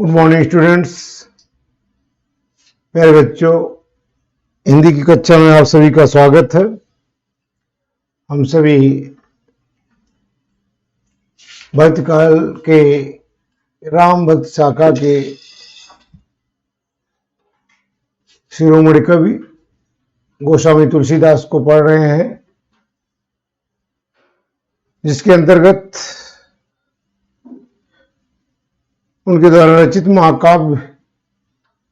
Good morning students, प्यारे बच्चों। हिंदी की कक्षा में आप सभी का स्वागत है। हम सभी भक्त काल के राम भक्त शाखा के शिरोमणि कवि गोस्वामी तुलसीदास को पढ़ रहे हैं, जिसके अंतर्गत उनके द्वारा रचित महाकाव्य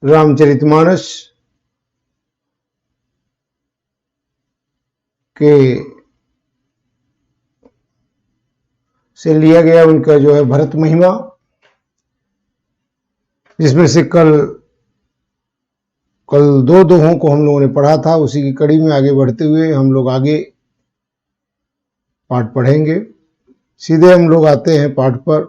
रामचरितमानस के से लिया गया उनका जो है भरत महिमा, जिसमें से कल दो दोहों को हम लोगों ने पढ़ा था। उसी की कड़ी में आगे बढ़ते हुए हम लोग आगे पाठ पढ़ेंगे। सीधे हम लोग आते हैं पाठ पर।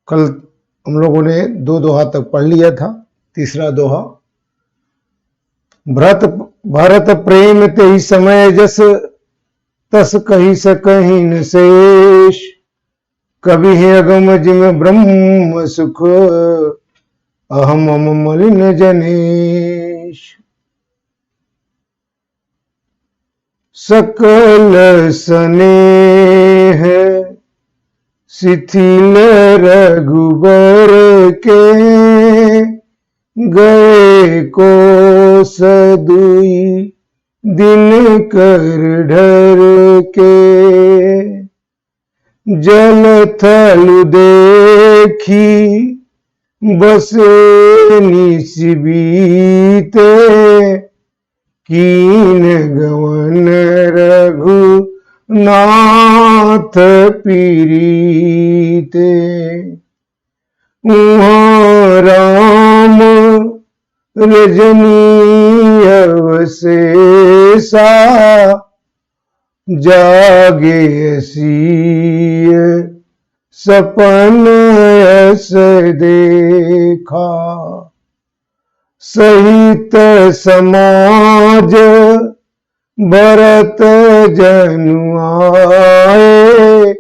कल हम लोगों ने 2 दोहा तक पढ़ लिया था। तीसरा दोहा, भरत प्रेम तेहि समय जस तस कही सकहि न शेष, कवि अगम जिम ब्रह्म सुख अहम मलिन जनेश। सकल स्नेह शिथिल रघुबर के, गए को सदुई दिन कर ढर के। जल थल देखी बसे निस बीते, कीन गवन रघु नाथ पीरीते। उहाँ राम रजनी अवशेषा, जागे सीय सपन यस देखा। सहित समाज भरत जनु आए,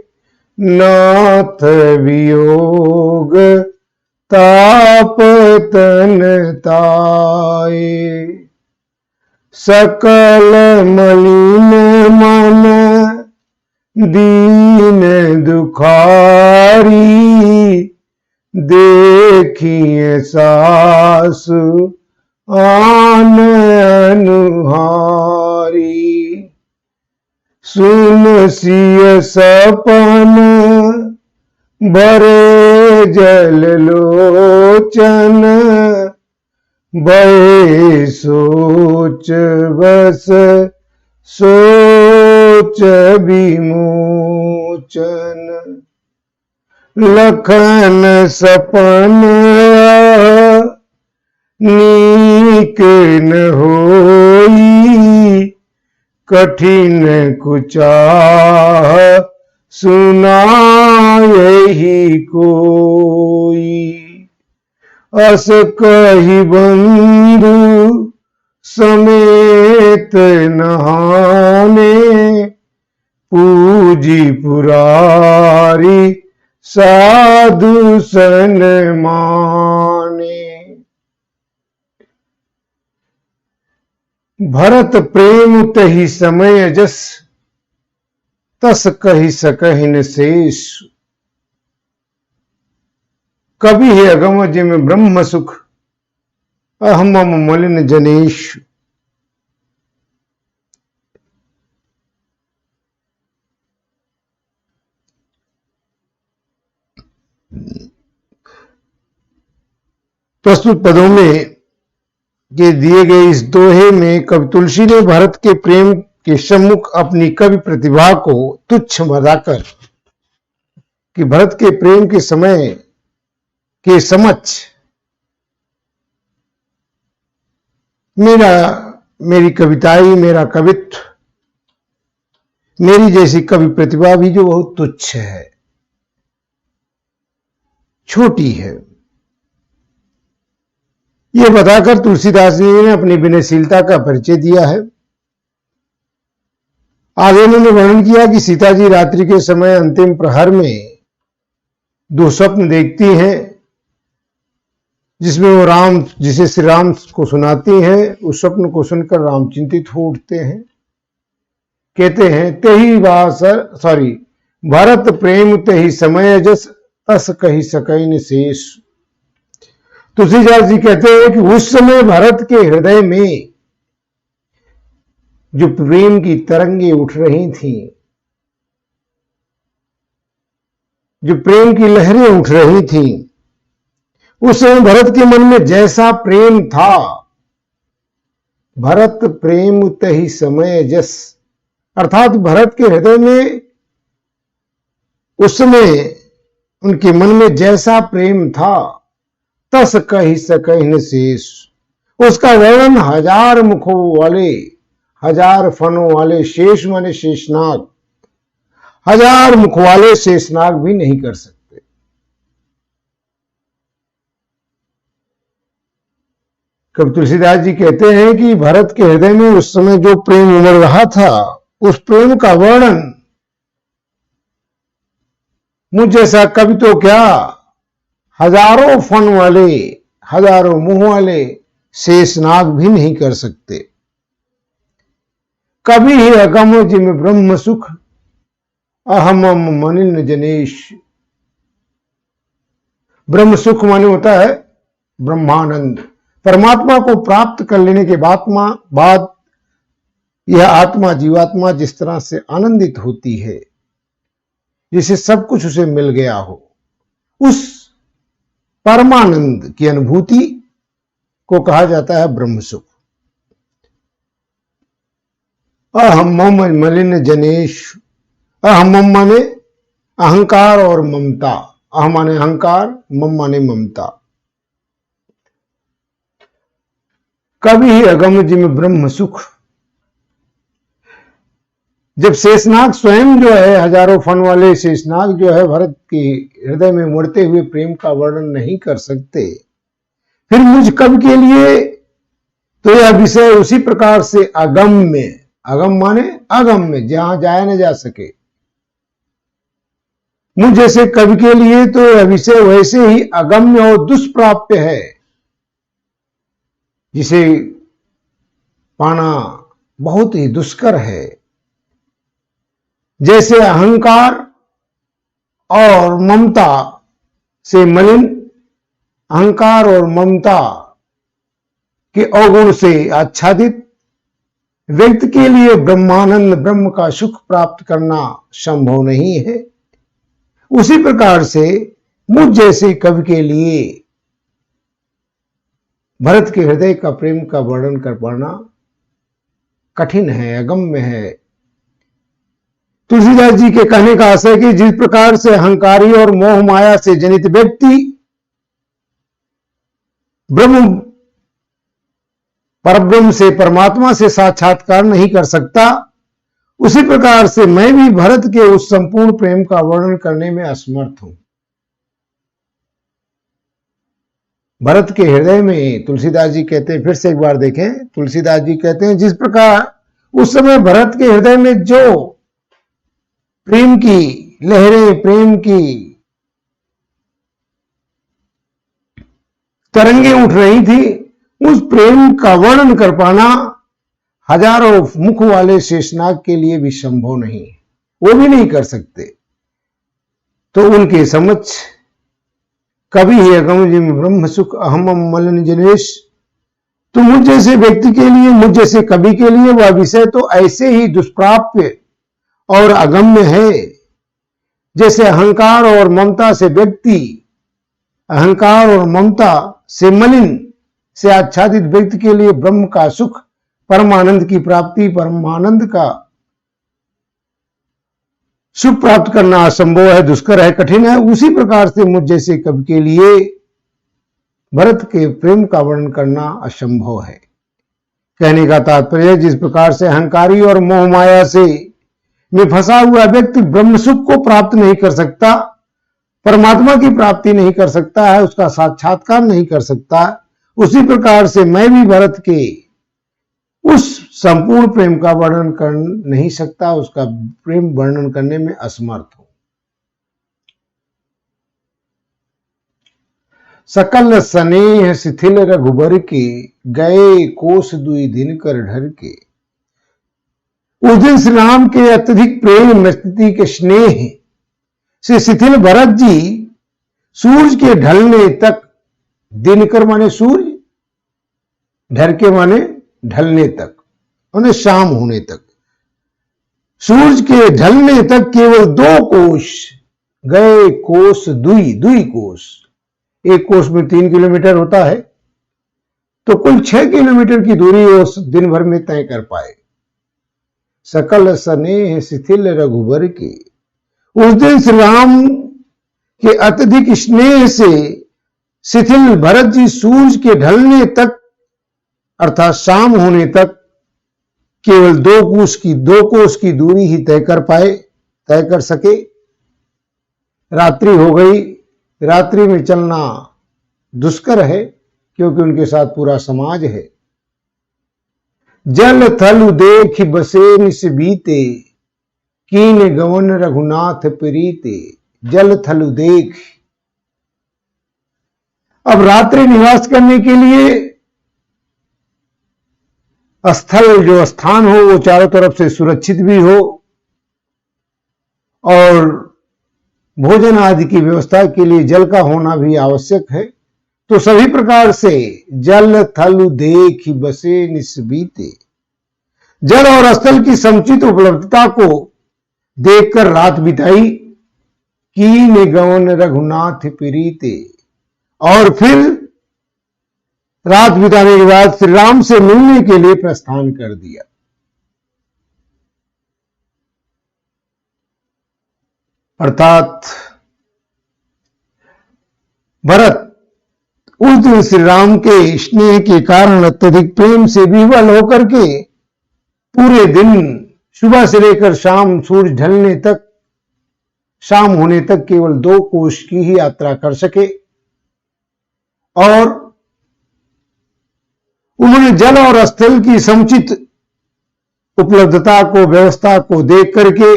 नाथ वियोग ताप तन ताए। सकल मलिन मन दीन दुखारी, देखिए सासु आन अनुहारी। सुन सिय सपन भरे जल लोचन, भय सोच बस सोच विमोचन। लखन सपन नीक न होई, कठिन कुचाह सुनायहि कोई। अस कहि बंधु समेत नहाने, पूजी पुरारी साधु सन माने। भरत प्रेम तहि समय जस तस कहि सकहि न शेष, कवि अगम जिम ब्रह्म सुख अहम मलिन जनेश। प्रस्तुत पदों में के दिए गए इस दोहे में कवि तुलसी ने भरत के प्रेम के सम्मुख अपनी कवि प्रतिभा को तुच्छ बताकर कि भरत के प्रेम के समय के समक्ष मेरी कविताएं, मेरा कवित्व, मेरी जैसी कवि प्रतिभा भी जो बहुत तुच्छ है, छोटी है, ये बताकर तुलसीदास जी ने अपनी विनयशीलता का परिचय दिया है। आगे उन्होंने वर्णन किया कि सीता जी रात्रि के समय अंतिम प्रहर में 2 स्वप्न देखती हैं, जिसमें वो राम, जिसे श्री राम को सुनाती हैं। उस स्वप्न को सुनकर राम चिंतित हो उठते हैं। कहते हैं, तेही भरत प्रेम तेही समय जस तस कही सकैन शेष। तुलसीदास जी कहते हैं कि उस समय भरत के हृदय में जो प्रेम की तरंगे उठ रही थीं, जो प्रेम की लहरें उठ रही थीं, उस समय भरत के मन में जैसा प्रेम था, भरत प्रेम तही समय जस, अर्थात भरत के हृदय में उस समय उनके मन में जैसा प्रेम था, तस कही सकैन शेष, उसका वर्णन 1000 मुखों वाले, 1000 फनों वाले शेष माने शेषनाग, 1000 मुख वाले शेषनाग भी नहीं कर सकते। कब तुलसीदास जी कहते हैं कि भरत के हृदय में उस समय जो प्रेम उमड़ रहा था, उस प्रेम का वर्णन मुझ जैसा कवि तो क्या, 1000 फन वाले, 1000 मुंह वाले शेषनाग भी नहीं कर सकते। कभी ही अगम जिम ब्रह्म सुख अहम मनिन जनेश। ब्रह्म सुख माने होता है ब्रह्मानंद। परमात्मा को प्राप्त कर लेने के बाद यह आत्मा, जीवात्मा जिस तरह से आनंदित होती है, जिसे सब कुछ उसे मिल गया हो, उस परमानंद की अनुभूति को कहा जाता है ब्रह्म सुख। अहम मलिन जनेश। अहम माने अहंकार और ममता। अहम माने अहंकार, मम माने ममता। कभी ही अगम जिम ब्रह्म सुख। जब शेषनाग स्वयं जो है, 1000 फन वाले शेषनाग जो है, भरत के हृदय में मुड़ते हुए प्रेम का वर्णन नहीं कर सकते, फिर मुझ कवि के लिए तो यह विषय उसी प्रकार से अगम में, अगम माने अगम में, जहां जाया न जा सके, मुझ जैसे कवि के लिए तो यह विषय वैसे ही अगम्य और दुष्प्राप्य है, जिसे पाना बहुत ही दुष्कर है। जैसे अहंकार और ममता से मलिन, अहंकार और ममता के अवगुण से आच्छादित व्यक्ति के लिए ब्रह्मानंद, ब्रह्म का सुख प्राप्त करना संभव नहीं है, उसी प्रकार से मुझ जैसे कवि के लिए भरत के हृदय का प्रेम का वर्णन कर पाना कठिन है, अगम्य है। तुलसीदास जी के कहने का आशय कि जिस प्रकार से अहंकारी और मोह माया से जनित व्यक्ति परब्रह्म से, परमात्मा से साक्षात्कार नहीं कर सकता, उसी प्रकार से मैं भी भरत के उस संपूर्ण प्रेम का वर्णन करने में असमर्थ हूं। भरत के हृदय में तुलसीदास जी कहते हैं, फिर से एक बार देखें, तुलसीदास जी कहते हैं, जिस प्रकार उस समय भरत के हृदय में जो प्रेम की लहरें, प्रेम की तरंगे उठ रही थी, उस प्रेम का वर्णन कर पाना 1000 मुख वाले शेषनाग के लिए भी संभव नहीं, वो भी नहीं कर सकते। तो उनके समक्ष कभी ही अगम जिम ब्रह्म सुख अहम मलिन जनेश, तो मुझ जैसे व्यक्ति के लिए, मुझ जैसे कवि के लिए वह विषय तो ऐसे ही दुष्प्राप्य और अगम्य है, जैसे अहंकार और ममता से व्यक्ति, अहंकार और ममता से मलिन, से आच्छादित व्यक्ति के लिए ब्रह्म का सुख, परमानंद की प्राप्ति, परमानंद का सुख प्राप्त करना असंभव है, दुष्कर है, कठिन है, उसी प्रकार से मुझ जैसे कवि के लिए भरत के प्रेम का वर्णन करना असंभव है। कहने का तात्पर्य, जिस प्रकार से अहंकारी और मोह माया से में फंसा हुआ व्यक्ति ब्रह्म सुख को प्राप्त नहीं कर सकता, परमात्मा की प्राप्ति नहीं कर सकता है, उसका साक्षात्कार नहीं कर सकता, उसी प्रकार से मैं भी भरत के उस संपूर्ण प्रेम का वर्णन कर नहीं सकता, उसका प्रेम वर्णन करने में असमर्थ हो। सकल स्नेह शिथिल रघुबर के, गए कोस दुई दिन कर ढर के। उस दिन श्री राम के अत्यधिक प्रेम स्थिति के स्नेह से शिथिल भरत जी सूरज के ढलने तक, दिनकर माने सूर्य, ढर के माने ढलने तक, माने शाम होने तक, सूरज के ढलने तक केवल 2 कोस गए, कोस दुई, दुई कोस, एक कोस में 3 किलोमीटर होता है, तो कुल 6 किलोमीटर की दूरी उस दिन भर में तय कर पाए। सकल स्नेह शिथिल रघुबर के, उस दिन श्री राम के अत्यधिक स्नेह से शिथिल भरत जी सूरज के ढलने तक अर्थात शाम होने तक केवल 2 कोस की दूरी ही तय कर सके। रात्रि हो गई। रात्रि में चलना दुष्कर है क्योंकि उनके साथ पूरा समाज है। जल थल देख बसे निस बीते, कीन गवन रघुनाथ प्रीते। जल थल देख, अब रात्रि निवास करने के लिए स्थल, जो स्थान हो वो चारों तरफ से सुरक्षित भी हो और भोजन आदि की व्यवस्था के लिए जल का होना भी आवश्यक है। तो सभी प्रकार से जल थल देख बसे निस बीते, जल और स्थल की समुचित उपलब्धता को देखकर रात बिताई। कीन गवन रघुनाथ प्रीते, और फिर रात बिताने के बाद श्री राम से मिलने के लिए प्रस्थान कर दिया। अर्थात भरत उस दिन श्री राम के स्नेह के कारण अत्यधिक प्रेम से विह्वल होकर के पूरे दिन सुबह से लेकर शाम सूरज ढलने तक, शाम होने तक केवल 2 कोस की ही यात्रा कर सके और उन्होंने जल और स्थल की समुचित उपलब्धता को, व्यवस्था को देख करके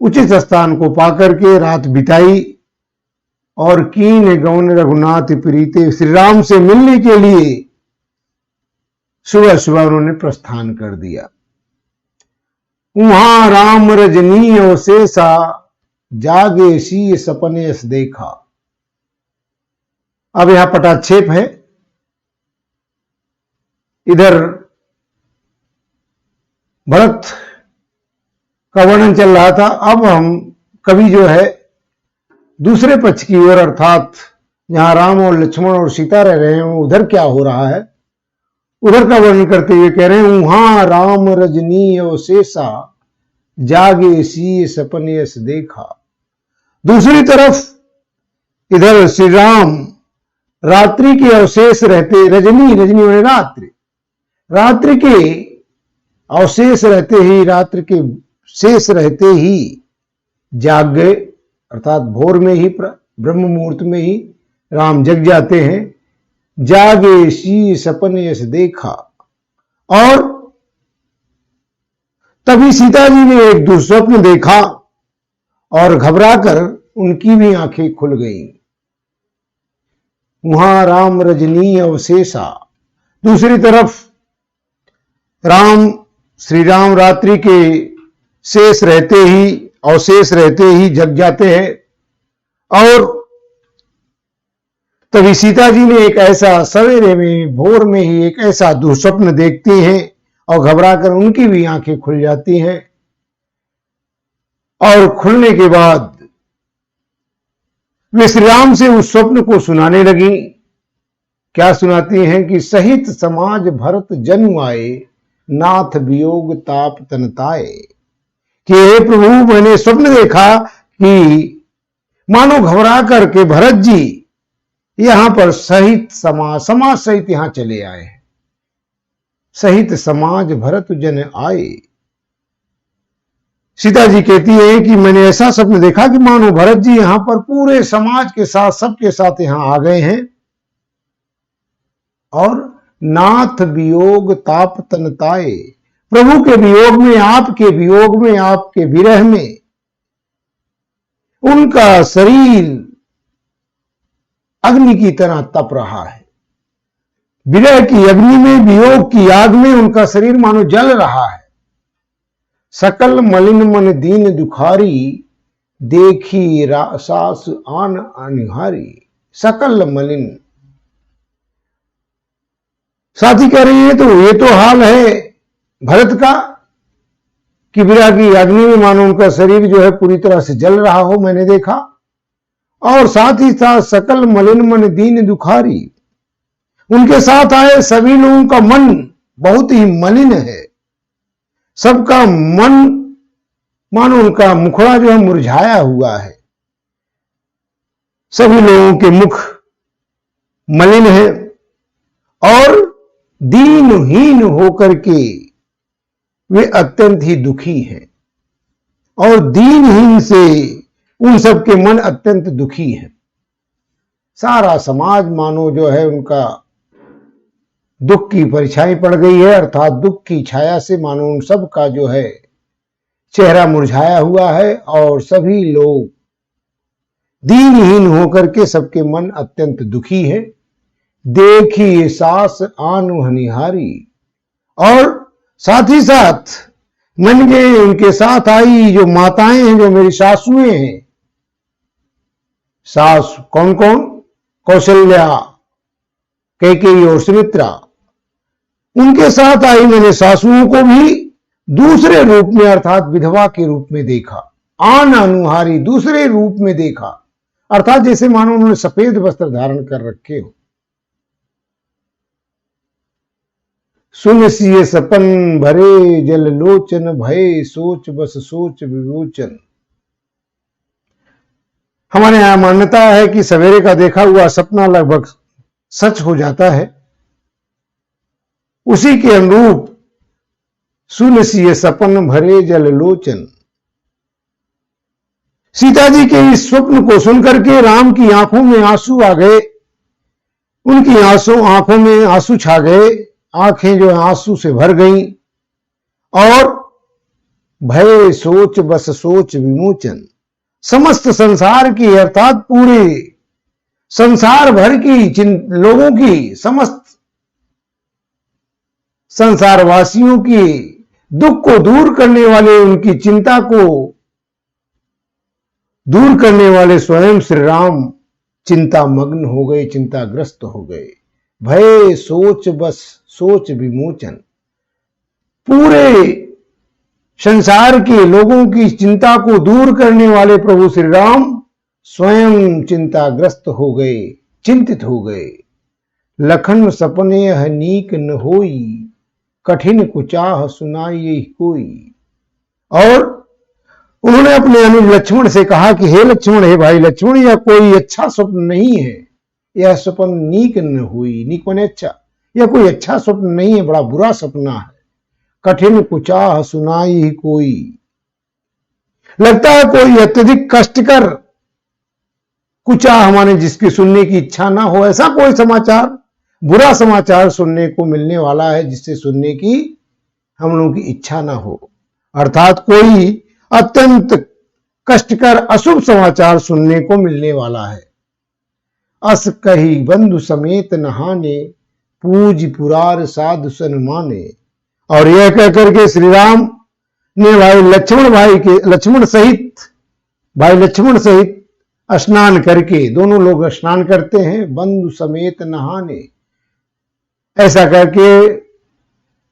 उचित स्थान को पाकर के रात बिताई और कीन गवन रघुनाथ प्रीते, श्री राम से मिलने के लिए सुबह सुबह उन्होंने प्रस्थान कर दिया। वहां राम रजनी अवशेषा, जागे सी सपने यस देखा। अब यहां पटाक्षेप है। इधर भरत का वर्णन चल रहा था। अब हम कवि जो है दूसरे पक्ष की ओर, अर्थात जहां राम और लक्ष्मण और सीता रह रहे हैं उधर क्या हो रहा है उधर का वर्णन करते हुए कह रहे हैं, वहां राम रजनी अवशेषा, जागे सी सपने यस देखा। दूसरी तरफ इधर श्री राम रात्रि के अवशेष रहते, रजनी, रजनी में रात्रि, रात्रि के अवशेष रहते ही, रात्रि के शेष रहते ही जाग गए, अर्थात भोर में ही, ब्रह्म मुहूर्त में ही राम जग जाते हैं। जागे सी सपने यस देखा, और तभी सीता जी ने एक दुस्वप्न देखा और घबराकर उनकी भी आंखें खुल गईं। वहां राम रजनी अवशेषा, दूसरी तरफ श्री राम रात्रि के शेष रहते ही, अवशेष रहते ही जग जाते हैं। और तभी सीता जी ने एक ऐसा, सवेरे में, भोर में ही एक ऐसा दुस्वप्न देखती हैं और घबराकर उनकी भी आंखें खुल जाती हैं। और खुलने के बाद वे श्री राम से उस स्वप्न को सुनाने लगी। क्या सुनाती हैं कि सहित समाज भरत जन्म आए, नाथ वियोग ताप तनताए। कि हे प्रभु, मैंने स्वप्न देखा कि मानो घबरा करके भरत जी यहां पर सहित समाज सहित यहां चले आए हैं। सहित समाज भरत जन आए। सीता जी कहती है कि मैंने ऐसा स्वप्न देखा कि मानो भरत जी यहां पर पूरे समाज के साथ, सबके साथ यहां आ गए हैं। और नाथ वियोग ताप तनताए, प्रभु के वियोग में, आपके वियोग में, आपके विरह में उनका शरीर अग्नि की तरह तप रहा है। विरह की अग्नि में, वियोग की आग में उनका शरीर मानो जल रहा है। सकल मलिन मन दीन दुखारी, देखी सास आन अनिहारी। सकल मलिन, साथी कह रही है तो ये तो हाल है भरत का कि विरह की अग्नि में मानो उनका शरीर जो है पूरी तरह से जल रहा हो, मैंने देखा। और साथ ही साथ सकल मलिन मन दीन दुखारी, उनके साथ आए सभी लोगों का मन बहुत ही मलिन है। सबका मन मानो उनका मुखड़ा जो है मुरझाया हुआ है। सभी लोगों के मुख मलिन है और दीनहीन होकर के वे अत्यंत ही दुखी हैं। और दीनहीन से उन सबके मन अत्यंत दुखी है। सारा समाज मानो जो है उनका दुख की परछाई पड़ गई है, अर्थात दुख की छाया से मानो उन सब का जो है चेहरा मुरझाया हुआ है और सभी लोग दीनहीन होकर के सबके मन अत्यंत दुखी है। देखी सास आनु हनिहारी, और साथ ही साथ मन में उनके साथ आई जो माताएं हैं, जो मेरी सासुएं हैं। सास कौन कौन? कौशल्या, कैकेयी और सुमित्रा। उनके साथ आई मैंने सासुओं को भी दूसरे रूप में अर्थात विधवा के रूप में देखा। आन अनुहारी, दूसरे रूप में देखा, अर्थात जैसे मानो उन्होंने सफेद वस्त्र धारण कर रखे हो। सुन सिए सपन भरे जल लोचन, भय सोच बस सोच विमोचन। हमारे यहां मान्यता है कि सवेरे का देखा हुआ सपना लगभग सच हो जाता है। उसी के अनुरूप सुन सिए सपन भरे जल लोचन। सीता जी के इस स्वप्न को सुनकर के राम की आंखों में आंसू आ गए। उनकी आंखों में आंसू छा गए, आंखें जो आंसू से भर गईं। और भय सोच बस सोच विमोचन, समस्त संसार की अर्थात पूरे संसार भर की लोगों की, समस्त संसारवासियों की दुख को दूर करने वाले, उनकी चिंता को दूर करने वाले स्वयं श्री राम चिंता मग्न हो गए, चिंताग्रस्त हो गए। भय सोच बस सोच विमोचन, पूरे संसार के लोगों की चिंता को दूर करने वाले प्रभु श्री राम स्वयं चिंताग्रस्त हो गए, चिंतित हो गए। लखन सपने यह नीक न होई, कठिन कुचाह सुनाई कोई। और उन्होंने अपने अनुज लक्ष्मण से कहा कि हे लक्ष्मण, हे भाई लक्ष्मण, यह कोई अच्छा स्वप्न नहीं है। यह स्वप्न नीक न हुई, नीक माने अच्छा, यह कोई अच्छा स्वप्न नहीं है, बड़ा बुरा सपना है। कठिन कुचाह सुनाई कोई, लगता है कोई अत्यधिक कष्टकर कुचाह माने जिसकी सुनने की इच्छा ना हो, ऐसा कोई समाचार, बुरा समाचार सुनने को मिलने वाला है जिससे सुनने की हम लोगों की इच्छा ना हो। अर्थात कोई अत्यंत कष्टकर अशुभ समाचार सुनने को मिलने वाला है। अस कही बंधु समेत नहाने, पूज पुरार साधु सन माने। और यह कहकर के श्री राम ने भाई लक्ष्मण सहित स्नान करके, दोनों लोग स्नान करते हैं, बंधु समेत नहाने, ऐसा करके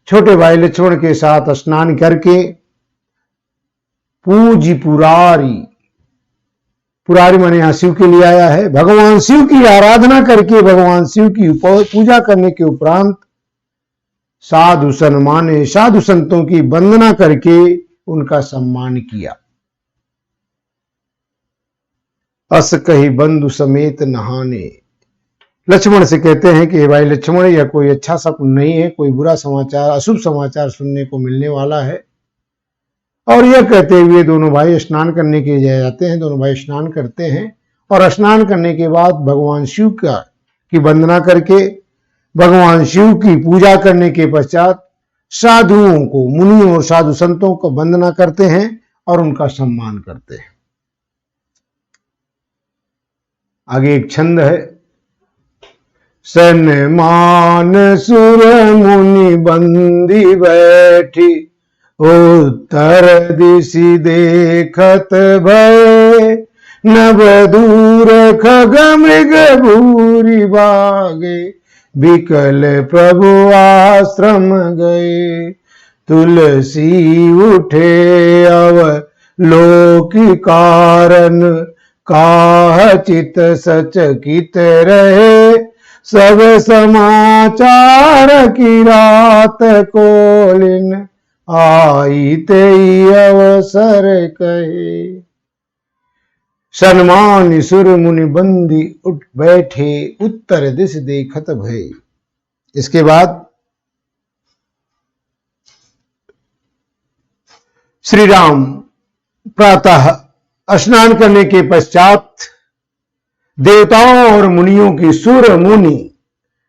छोटे भाई लक्ष्मण के साथ स्नान करके पूज पुरारी, पुरारी माने यहां शिव के लिए आया है, भगवान शिव की आराधना करके, भगवान शिव की पूजा करने के उपरांत साधु सन माने, साधु संतों की वंदना करके उनका सम्मान किया। अस कही बंधु समेत नहाने, लक्ष्मण से कहते हैं कि भाई लक्ष्मण, यह कोई अच्छा स्वप्न नहीं है, कोई बुरा समाचार, अशुभ समाचार सुनने को मिलने वाला है। और यह कहते हुए दोनों भाई स्नान करने के लिए जाते हैं। दोनों भाई स्नान करते हैं और स्नान करने के बाद भगवान शिव की वंदना करके, भगवान शिव की पूजा करने के पश्चात साधुओं को, मुनियों और साधु संतों को वंदना करते हैं और उनका सम्मान करते हैं। आगे एक छंद है। सन्मान सुर मुनि बंदी बैठी, उत्तर दिशि देखत भय, नभ दूर खग मृग भूरि भागे, विकल प्रभु आश्रम गए। तुलसी उठे अवलोकि कारण, काह चित सचकित रहे, सब समाचार की रात कोलिन, आई तेई अवसर कहे। सन्मान सुर मुनि बंदी उठ बैठे, उत्तर दिश देखत भय। इसके बाद श्री राम प्रातः स्नान करने के पश्चात देवताओं और मुनियों की, सुर मुनि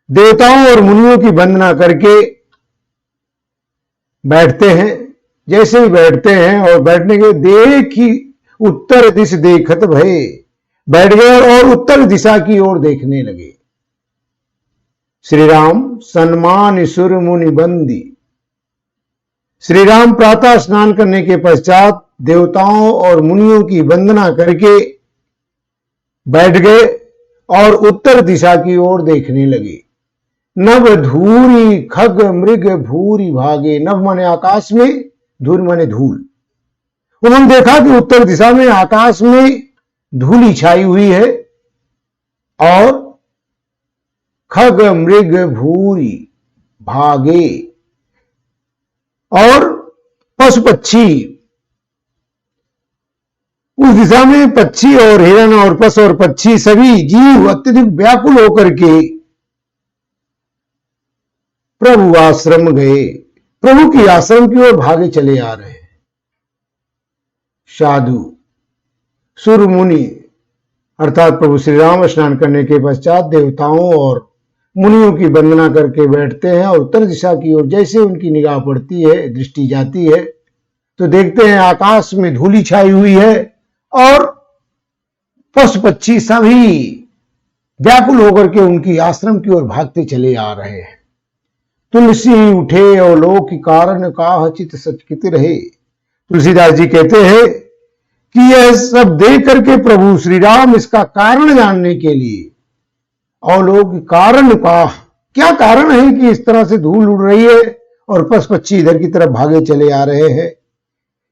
देवताओं और मुनियों की वंदना करके बैठते हैं। जैसे ही बैठते हैं और बैठने के देखी उत्तर दिश देखत भय, बैठ गए और उत्तर दिशा की ओर देखने लगे। श्री राम सन्मान सुर मुनि बंदी। श्री राम प्रातः स्नान करने के पश्चात देवताओं और मुनियों की वंदना करके बैठ गए और उत्तर दिशा की ओर देखने लगे। नभ धूरी खग मृग भूरी भागे। नभ माने आकाश में, धूल माने धूल। उन्होंने देखा कि उत्तर दिशा में आकाश में धूली छाई हुई है और खग मृग भूरी भागे, और पशु पक्षी, उस दिशा में पक्षी और हिरण और पशु और पक्षी सभी जीव अत्यधिक व्याकुल होकर के प्रभु आश्रम गए, प्रभु की आश्रम की ओर भागे चले आ रहे हैं। साधु सुर मुनि अर्थात प्रभु श्री राम स्नान करने के पश्चात देवताओं और मुनियों की वंदना करके बैठते हैं और उत्तर दिशा की ओर जैसे उनकी निगाह पड़ती है, दृष्टि जाती है, तो देखते हैं आकाश में धूली छाई हुई है और पशु पक्षी सभी व्याकुल होकर के उनकी आश्रम की ओर भागते चले आ रहे हैं। तुलसी उठे और लोक कारण, काह चित सचकित रहे। तुलसीदास जी कहते हैं कि यह सब देख करके प्रभु श्री राम इसका कारण जानने के लिए, और लोग कारण का क्या कारण है कि इस तरह से धूल उड़ रही है और पशु पक्षी इधर की तरफ भागे चले आ रहे हैं,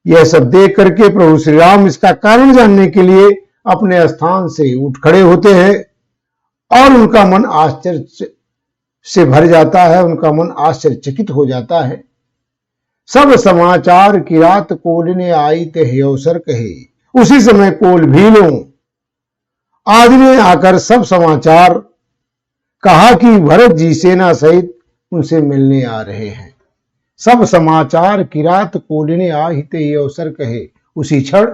यह सब देख करके प्रभु श्री राम इसका कारण जानने के लिए अपने स्थान से उठ खड़े होते हैं और उनका मन आश्चर्य से भर जाता है, उनका मन आश्चर्यचकित हो जाता है। सब समाचार की रात कोल ने आई ते अवसर कहे। उसी समय कोल भीलों आदि ने आकर सब समाचार कहा कि भरत जी सेना सहित उनसे मिलने आ रहे हैं। सब समाचार की रात कोल ने आहिते अवसर कहे। उसी क्षण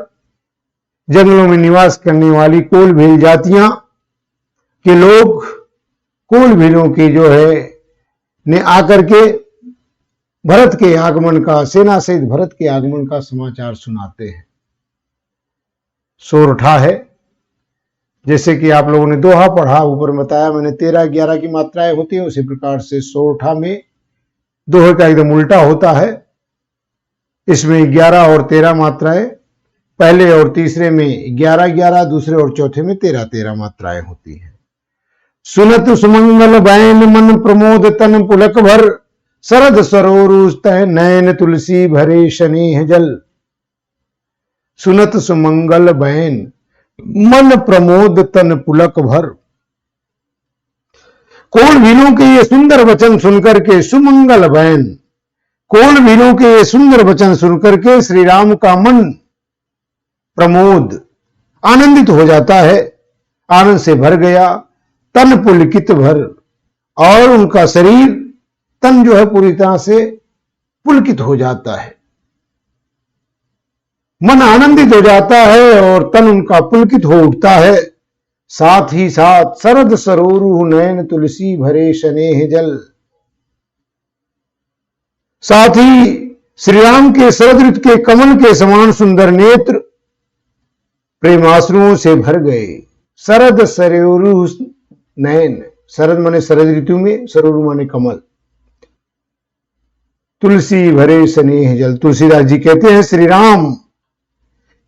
जंगलों में निवास करने वाली कोल भील जातियां के लोग कोल भीलों के जो है ने आकर के भरत के आगमन का, सेना सहित भरत के आगमन का समाचार सुनाते हैं। सोरठा है, जैसे कि आप लोगों ने दोहा पढ़ा, ऊपर बताया मैंने 13-11 की मात्राएं होती है, उसी प्रकार से सोरठा में दोहे का एकदम उल्टा होता है। इसमें 11 और 13 मात्राएं, पहले और तीसरे में 11-11, दूसरे और चौथे में 13-13 मात्राएं होती हैं। सुनत सुमंगल बैन मन प्रमोद तन पुलक भर, शरद सरोरु तह नयन तुलसी भरे शनेह जल। सुनत सुमंगल बैन मन प्रमोद तन पुलक भर। कोल भीलों के ये सुंदर वचन सुनकर के, सुमंगल बैन, कोल भीलों के ये सुंदर वचन सुनकर के श्री राम का मन प्रमोद, आनंदित हो जाता है, आनंद से भर गया। तन पुलकित भर, और उनका शरीर, तन जो है पूरी तरह से पुलकित हो जाता है, मन आनंदित हो जाता है और तन उनका पुलकित हो उठता है। साथ ही साथ शरद सरोरु नयन तुलसी भरे शनेह जल। साथ ही श्री राम के शरद ऋतु के कमल के समान सुंदर नेत्र प्रेमाश्रुओं से भर गए। शरद सरोरु नयन, शरद माने शरद ऋतु में, सरोरु माने कमल। तुलसी भरे स्नेह जल, तुलसीदास जी कहते हैं श्री राम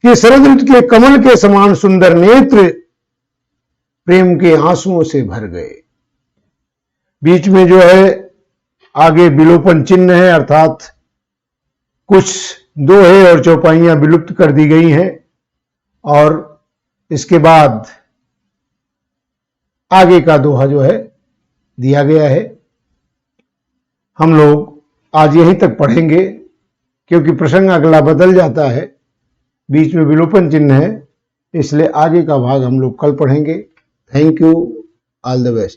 के शरद ऋतु के कमल के समान सुंदर नेत्र प्रेम के आंसुओं से भर गए। बीच में जो है आगे विलोपन चिन्ह है, अर्थात कुछ दोहे और चौपाइयां विलुप्त कर दी गई हैं और इसके बाद आगे का दोहा जो है दिया गया है। हम लोग आज यहीं तक पढ़ेंगे क्योंकि प्रसंग अगला बदल जाता है, बीच में विलोपन चिन्ह है, इसलिए आगे का भाग हम लोग कल पढ़ेंगे। Thank you, all the best.